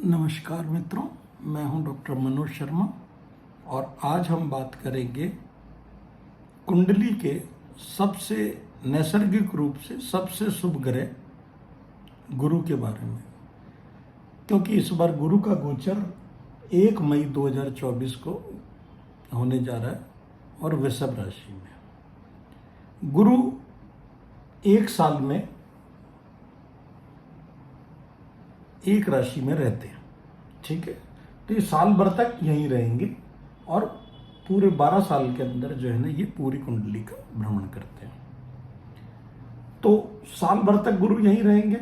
नमस्कार मित्रों, मैं हूं डॉक्टर मनोज शर्मा और आज हम बात करेंगे कुंडली के सबसे नैसर्गिक रूप से सबसे शुभ ग्रह गुरु के बारे में। क्योंकि इस बार गुरु का गोचर 1 मई 2024 को होने जा रहा है और वृषभ राशि में। गुरु एक साल में एक राशि में रहते हैं, ठीक है। तो ये साल भर तक यहीं रहेंगे और पूरे 12 साल के अंदर जो है ना ये पूरी कुंडली का भ्रमण करते हैं। तो साल भर तक गुरु यहीं रहेंगे।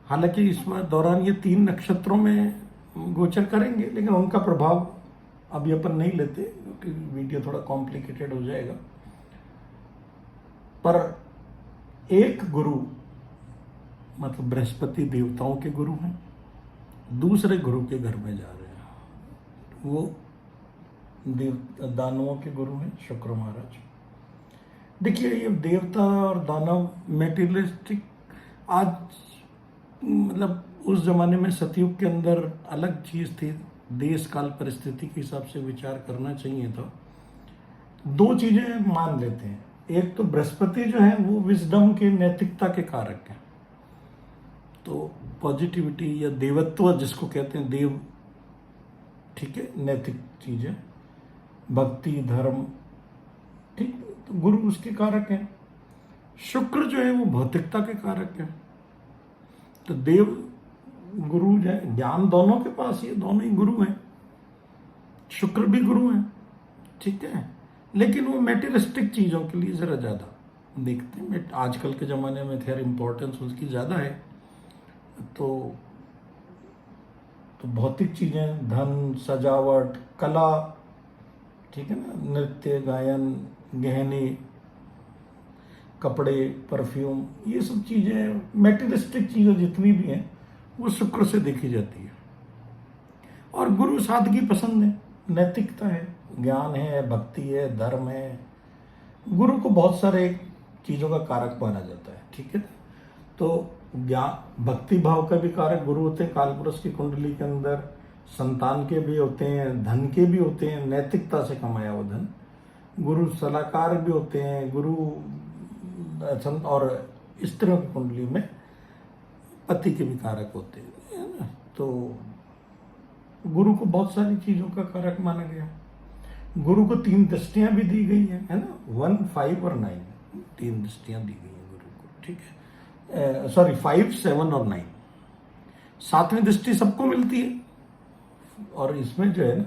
हालांकि इस दौरान ये 3 नक्षत्रों में गोचर करेंगे, लेकिन उनका प्रभाव अभी अपन नहीं लेते क्योंकि वीडियो थोड़ा कॉम्प्लिकेटेड हो जाएगा। पर एक गुरु मतलब बृहस्पति देवताओं के गुरु हैं, दूसरे गुरु के घर में जा रहे हैं, वो दानवों के गुरु हैं शुक्र महाराज। देखिए, ये देवता और दानव मेटीरियलिस्टिक आज मतलब उस जमाने में सतयुग के अंदर अलग चीज थी। देश काल परिस्थिति के हिसाब से विचार करना चाहिए था। 2 चीजें मान लेते हैं। एक तो बृहस्पति जो है वो विजडम के नैतिकता के कारक है, तो पॉजिटिविटी या देवत्व जिसको कहते हैं, देव, ठीक है, नैतिक चीजें, भक्ति, धर्म, ठीक। तो गुरु उसके कारक हैं। शुक्र जो है वो भौतिकता के कारक है। तो देव गुरु जो है, ज्ञान दोनों के पास, ये दोनों ही गुरु हैं। शुक्र भी गुरु है, ठीक है, लेकिन वो मेटीरियलिस्टिक चीजों के लिए जरा ज्यादा देखते हैं। आजकल के जमाने में खैर इंपॉर्टेंस उसकी ज्यादा है। तो भौतिक चीजें, धन, सजावट, कला, ठीक है ना, नृत्य, गायन, गहने, कपड़े, परफ्यूम, ये सब चीजें, मेटीरियलिस्टिक चीजें जितनी भी हैं वो शुक्र से देखी जाती है। और गुरु सादगी पसंद है, नैतिकता है, ज्ञान है, भक्ति है, धर्म है। गुरु को बहुत सारे चीजों का कारक माना जाता है, ठीक है। तो ज्ञान, भक्ति भाव का भी कारक गुरु होते हैं। कालपुरुष की कुंडली के अंदर संतान के भी होते हैं, धन के भी होते हैं, नैतिकता से कमाया हुआ धन। गुरु सलाहकार भी होते हैं, गुरु और स्त्रियों की कुंडली में पति के भी कारक होते हैं, है ना। तो गुरु को बहुत सारी चीजों का कारक माना गया। गुरु को 3 दृष्टियां भी दी गई है ना, 1, 5 और 9, 3 दृष्टियां दी गई हैं गुरु को, ठीक है। 5, 7 और 9। 7वीं दृष्टि सबको मिलती है, और इसमें जो है ना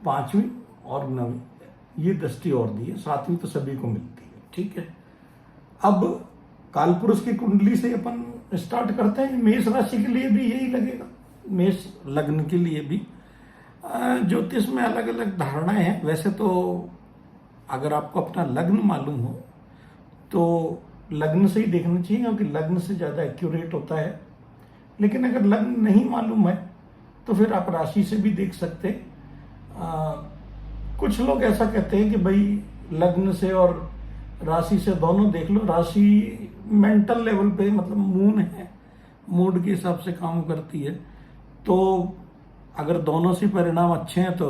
5वीं और 9वीं ये दृष्टि और दी है। 7वीं तो सभी को मिलती है, ठीक है। अब कालपुरुष की कुंडली से अपन स्टार्ट करते हैं। मेष राशि के लिए भी यही लगेगा, मेष लग्न के लिए भी। ज्योतिष में अलग अलग धारणाएं हैं। वैसे तो अगर आपको अपना लग्न मालूम हो तो लग्न से ही देखना चाहिए, क्योंकि लग्न से ज्यादा एक्यूरेट होता है। लेकिन अगर लग्न नहीं मालूम है तो फिर आप राशि से भी देख सकते हैं। कुछ लोग ऐसा कहते हैं कि भाई लग्न से और राशि से दोनों देख लो। राशि मेंटल लेवल पे, मतलब मून है, मूड के हिसाब से काम करती है। तो अगर दोनों से परिणाम अच्छे हैं तो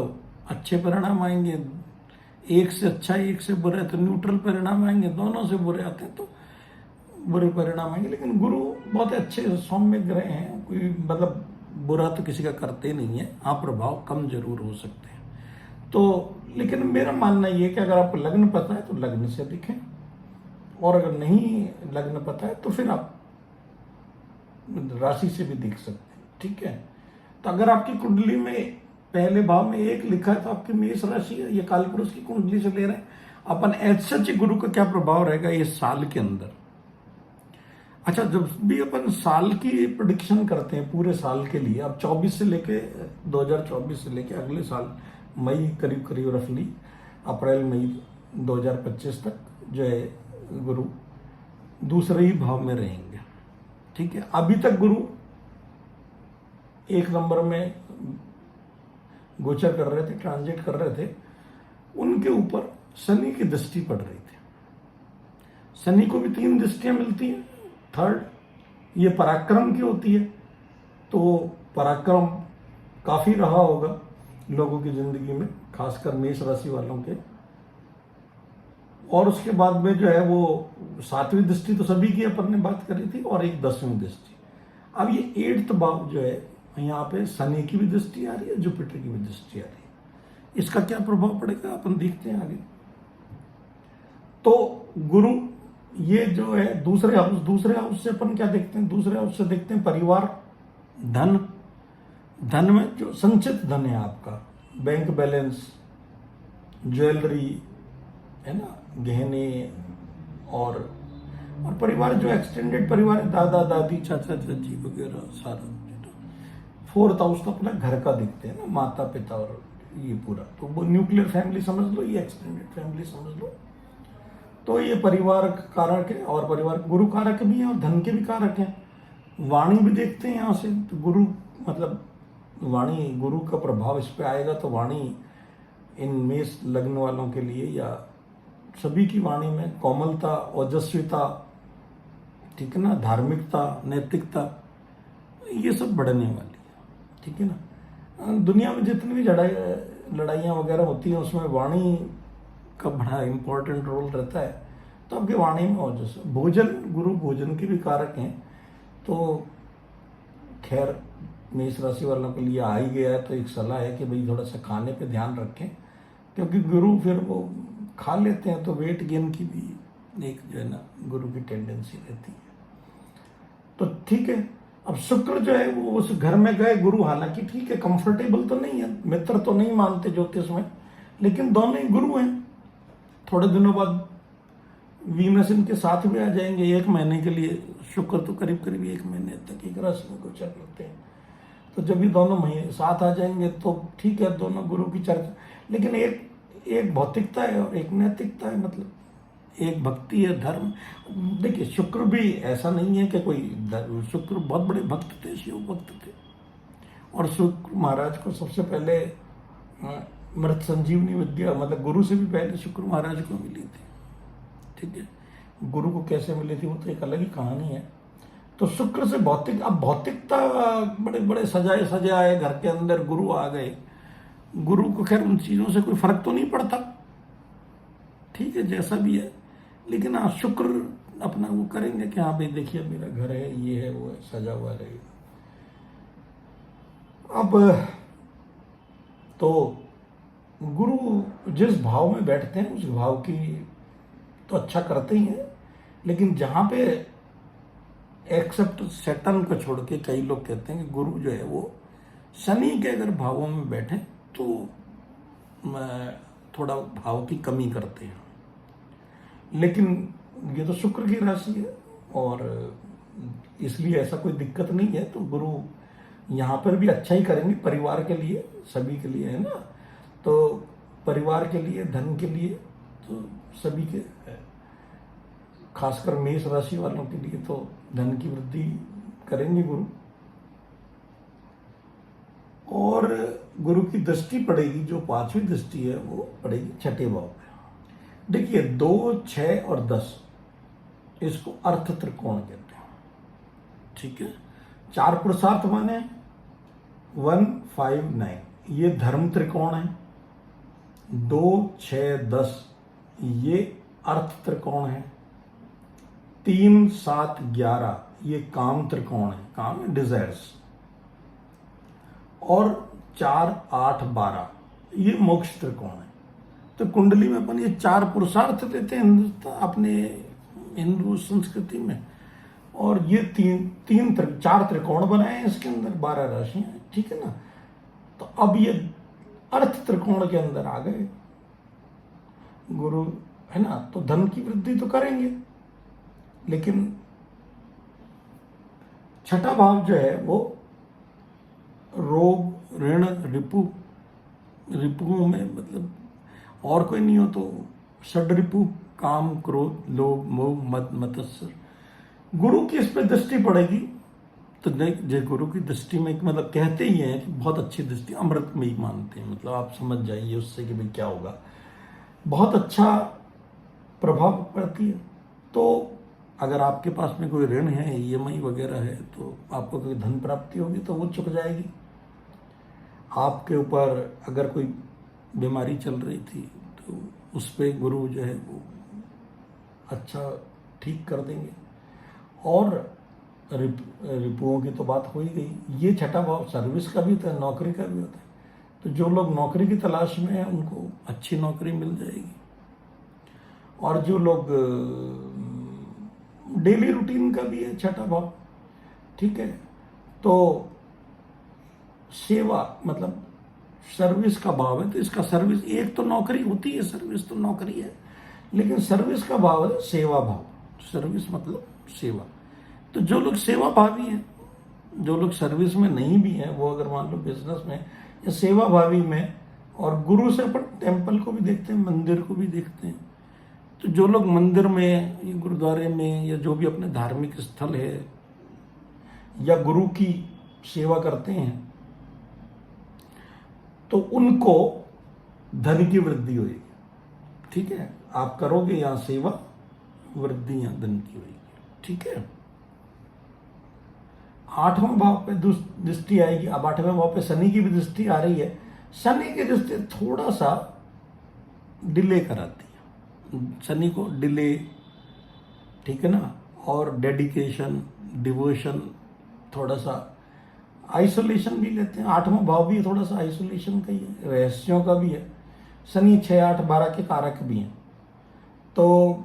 अच्छे परिणाम आएंगे, एक से अच्छा एक से बुरा है तो न्यूट्रल परिणाम आएंगे, दोनों से बुरे आते हैं तो बुरे परिणाम आएंगे। लेकिन गुरु बहुत अच्छे सौम्य ग्रह हैं, कोई मतलब बुरा तो किसी का करते नहीं है। हाँ, प्रभाव कम जरूर हो सकते हैं। तो लेकिन मेरा मानना ये है कि अगर आपको लग्न पता है तो लग्न से दिखें, और अगर नहीं लग्न पता है तो फिर आप राशि से भी देख सकते हैं, ठीक है। तो अगर आपकी कुंडली में पहले भाव में 1 लिखा है तो आपकी मेष राशि है। ये कालपुरुष की कुंडली से ले रहे हैं अपन। एज सच गुरु का क्या प्रभाव रहेगा ये साल के अंदर। अच्छा, जब भी अपन साल की प्रेडिक्शन करते हैं पूरे साल के लिए, अब 24 से लेके 2024 से लेके अगले साल मई करीब करीब रफली अप्रैल मई 2025 तक जो है गुरु दूसरे ही भाव में रहेंगे, ठीक है। अभी तक गुरु 1 नंबर में गोचर कर रहे थे, ट्रांजिट कर रहे थे। उनके ऊपर शनि की दृष्टि पड़ रही थी। शनि को भी 3 दृष्टियां मिलती हैं। 3rd ये पराक्रम की होती है, तो पराक्रम काफी रहा होगा लोगों की जिंदगी में, खासकर मेष राशि वालों के। और उसके बाद में जो है वो 7वीं दृष्टि तो सभी की अपन ने बात करी थी, और एक 10वीं दृष्टि। अब ये 8th भाव जो है, यहाँ पे शनि की भी दृष्टि आ रही है, जुपिटर की भी दृष्टि आ रही है। इसका क्या प्रभाव पड़ेगा अपन देखते हैं आगे। तो गुरु ये जो है दूसरे हाउस से अपन क्या देखते हैं, दूसरे हाउस से देखते हैं परिवार, धन। धन में जो संचित धन है आपका, बैंक बैलेंस, ज्वेलरी है ना, गहने, और परिवार जो एक्सटेंडेड परिवार है, दादा दादी चाचा चाची वगैरह सारा। 4th हाउस तो अपना घर का दिखते हैं ना, माता पिता और ये पूरा, तो वो न्यूक्लियर फैमिली समझ लो, ये एक्सटेंडेड फैमिली समझ लो। तो ये परिवार कारक है, और परिवार गुरु कारक भी है और धन के भी कारक है। वाणी भी देखते हैं यहाँ से, तो गुरु मतलब वाणी, गुरु का प्रभाव इस पे आएगा, तो वाणी इन मेष लग्न वालों के लिए या सभी की वाणी में कोमलता, ओजस्विता, ठीक है ना, धार्मिकता, नैतिकता, ये सब बढ़ने वाली है, ठीक है ना। दुनिया में जितनी भी लड़ाइयाँ वगैरह होती हैं उसमें वाणी का बड़ा इंपॉर्टेंट रोल रहता है। तो आपकी वाणी में ओजस, भोजन, गुरु भोजन के भी कारक हैं। तो खैर मेष राशि वालों के लिए आ ही गया है, तो एक सलाह है कि भाई थोड़ा सा खाने पे ध्यान रखें, क्योंकि गुरु फिर वो खा लेते हैं तो वेट गेन की भी एक जो है ना गुरु की टेंडेंसी रहती है। तो ठीक है, अब शुक्र जो है वो उस घर में गए, गुरु हालांकि ठीक है कंफर्टेबल तो नहीं है, मित्र तो नहीं मानते ज्योतिष में, लेकिन दोनों ही गुरु हैं। थोड़े दिनों बाद वीनस इनके साथ भी आ जाएंगे 1 महीने के लिए। शुक्र तो करीब करीब 1 महीने तक एक राशि में गोचर करते हैं, तो जब ये दोनों महीने साथ आ जाएंगे तो ठीक है, दोनों गुरु की चर्चा। लेकिन एक भौतिकता है और एक नैतिकता है, मतलब एक भक्ति है, धर्म। देखिए शुक्र भी ऐसा नहीं है कि कोई, शुक्र बहुत बड़े भक्त थे, शिव भक्त थे, और शुक्र महाराज को सबसे पहले मृत संजीवनी विद्या, मतलब गुरु से भी पहले शुक्र महाराज को मिली थी, ठीक है। गुरु को कैसे मिली थी वो तो एक अलग ही कहानी है। तो शुक्र से भौतिक, अब भौतिकता, बड़े बड़े सजाए घर के अंदर गुरु आ गए। गुरु को खैर उन चीजों से कोई फर्क तो नहीं पड़ता, ठीक है, जैसा भी है। लेकिन हाँ, शुक्र अपना वो करेंगे कि हाँ भाई देखिए मेरा घर है, ये है, वो है, सजा हुआ रहेगा। अब तो गुरु जिस भाव में बैठते हैं उस भाव की तो अच्छा करते ही हैं, लेकिन जहां पे एक्सेप्ट सैटर्न को छोड़ के कई लोग कहते हैं कि गुरु जो है वो शनि के अगर भावों में बैठे तो थोड़ा भाव की कमी करते हैं। लेकिन ये तो शुक्र की राशि है और इसलिए ऐसा कोई दिक्कत नहीं है। तो गुरु यहाँ पर भी अच्छा ही करेंगे परिवार के लिए, सभी के लिए, है ना। तो परिवार के लिए, धन के लिए, तो सभी के, खासकर मेष राशि वालों के लिए तो धन की वृद्धि करेंगे गुरु। और गुरु की दृष्टि पड़ेगी, जो 5वीं दृष्टि है वो पड़ेगी 6ठे भाव में। देखिए 2, 6 और 10 इसको अर्थ त्रिकोण कहते हैं, ठीक है। 4 पुरुषार्थ माने 1, 5, 9 ये धर्म त्रिकोण है। 2, 6, 10 ये अर्थ त्रिकोण है। 3, 7, 11 ये काम त्रिकोण है, काम डिजायर्स। और 4, 8, 12 ये मोक्ष त्रिकोण है। तो कुंडली में अपन ये 4 पुरुषार्थ देते हैं अपने हिंदू संस्कृति में, और ये 4 त्रिकोण बनाए हैं इसके अंदर, 12 राशियां, ठीक है ना। तो अब ये अर्थ त्रिकोण के अंदर आ गए गुरु, है ना। तो धन की वृद्धि तो करेंगे, लेकिन 6ठा भाव जो है वो रोग, ऋण, रिपुओं में, मतलब और कोई नहीं हो तो षड्रिपु, काम, क्रोध, लोभ, मोह, मद, मत्सर। गुरु की इस पे दृष्टि पड़ेगी तो जय गुरु की दृष्टि में, मतलब कहते ही हैं कि बहुत अच्छी दृष्टि, अमृत में ही मानते हैं, मतलब आप समझ जाइए उससे कि भाई क्या होगा, बहुत अच्छा प्रभाव पड़ती है। तो अगर आपके पास में कोई ऋण है, EMI वगैरह है, तो आपको कोई धन प्राप्ति होगी तो वो चुक जाएगी। आपके ऊपर अगर कोई बीमारी चल रही थी तो उस पर गुरु जो है वो अच्छा ठीक कर देंगे। और रिपुओं की तो बात हो ही गई। ये छठा भाव सर्विस का भी होता है, नौकरी का भी होता है। तो जो लोग नौकरी की तलाश में हैं उनको अच्छी नौकरी मिल जाएगी। और जो लोग डेली रूटीन का भी है छठा भाव, ठीक है, तो सेवा मतलब सर्विस का भाव है। तो इसका सर्विस, एक तो नौकरी होती है, सर्विस तो नौकरी है, लेकिन सर्विस का भाव है सेवा भाव। सर्विस मतलब सेवा। तो जो लोग सेवा भावी हैं, जो लोग सर्विस में नहीं भी हैं, वो अगर मान लो बिजनेस में या सेवा भावी में, और गुरु से अपन टेम्पल को भी देखते हैं, मंदिर को भी देखते हैं। तो जो लोग मंदिर में या गुरुद्वारे में या जो भी अपने धार्मिक स्थल है या गुरु की सेवा करते हैं, तो उनको धन की वृद्धि होगी। ठीक है, आप करोगे यहां सेवा, वृद्धि यहां धन की होगी। ठीक है, 8वें भाव पे दृष्टि आएगी। अब 8वें भाव पे शनि की भी दृष्टि आ रही है। शनि की दृष्टि थोड़ा सा डिले कराती है, शनि को डिले, ठीक है ना, और डेडिकेशन, डिवोशन, थोड़ा सा आइसोलेशन भी लेते हैं। 8वां भाव भी थोड़ा सा आइसोलेशन का ही है, रहस्यों का भी है। शनि 6, 8, 12 के कारक भी हैं। तो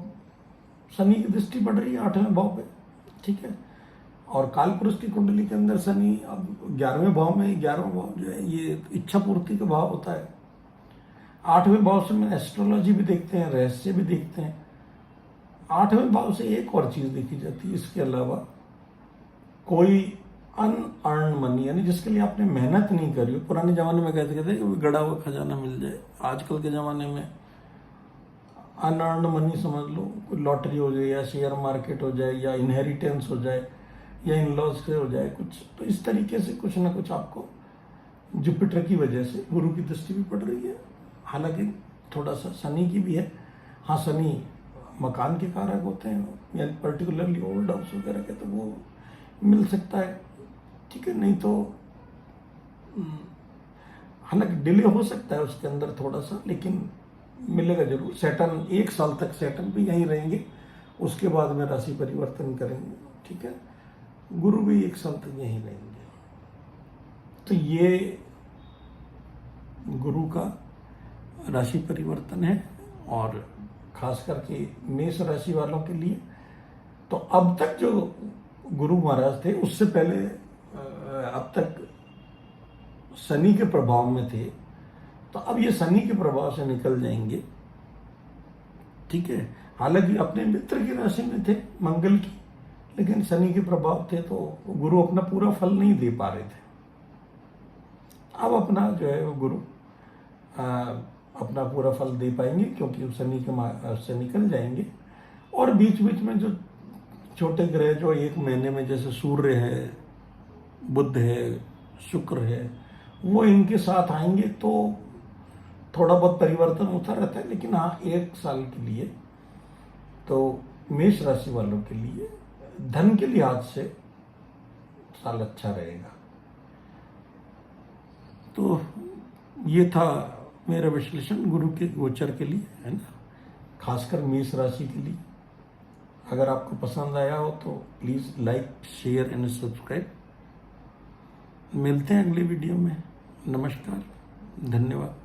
शनि की दृष्टि पड़ रही है 8वें भाव पे, ठीक है। और काल पुरुष की कुंडली के अंदर शनि अब 11वें भाव में, 11वां भाव जो है ये इच्छा पूर्ति का भाव होता है। 8वें भाव से में एस्ट्रोलॉजी भी देखते हैं, रहस्य भी देखते हैं। 8वें भाव से एक और चीज देखी जाती है इसके अलावा, कोई अनअर्न मनी, यानी जिसके लिए आपने मेहनत नहीं करी हो। पुराने जमाने में कहते थे कि गड़ा हुआ खजाना मिल जाए। आजकल के जमाने में अनअर्न मनी समझ लो, कोई लॉटरी हो जाए या शेयर मार्केट हो जाए या इनहेरिटेंस हो जाए या इन लॉज से हो जाए कुछ। तो इस तरीके से कुछ ना कुछ आपको जुपिटर की वजह से गुरु की दृष्टि भी पड़ रही है। हालांकि थोड़ा सा शनि की भी है। हाँ, शनि मकान के कारक होते हैं, या पर्टिकुलरली ओल्ड हाउस वगैरह के, तो वो मिल सकता है, ठीक है। नहीं तो हालांकि डिले हो सकता है उसके अंदर थोड़ा सा, लेकिन मिलेगा जरूर। सैटर्न 1 साल तक सैटर्न भी यहीं रहेंगे, उसके बाद में राशि परिवर्तन करेंगे, ठीक है। गुरु भी 1 साल तक यहीं रहेंगे। तो ये गुरु का राशि परिवर्तन है, और खास करके मेष राशि वालों के लिए। तो अब तक जो गुरु महाराज थे, उससे पहले अब तक शनि के प्रभाव में थे, तो अब ये शनि के प्रभाव से निकल जाएंगे, ठीक है। हालांकि अपने मित्र की राशि में थे, मंगल की, लेकिन शनि के प्रभाव थे तो गुरु अपना पूरा फल नहीं दे पा रहे थे। अब अपना जो है वो गुरु अपना पूरा फल दे पाएंगे, क्योंकि शनि के मार्ग से निकल जाएंगे। और बीच बीच में जो छोटे ग्रह जो 1 महीने में, जैसे सूर्य है, बुध है, शुक्र है, वो इनके साथ आएंगे, तो थोड़ा बहुत परिवर्तन होता रहता है। लेकिन हाँ, 1 साल के लिए तो मेष राशि वालों के लिए धन के लिहाज से साल अच्छा रहेगा। तो ये था मेरा विश्लेषण गुरु के गोचर के लिए, है ना, खासकर मेष राशि के लिए। अगर आपको पसंद आया हो तो please like, share and subscribe. मिलते हैं अगले वीडियो में। नमस्कार, धन्यवाद।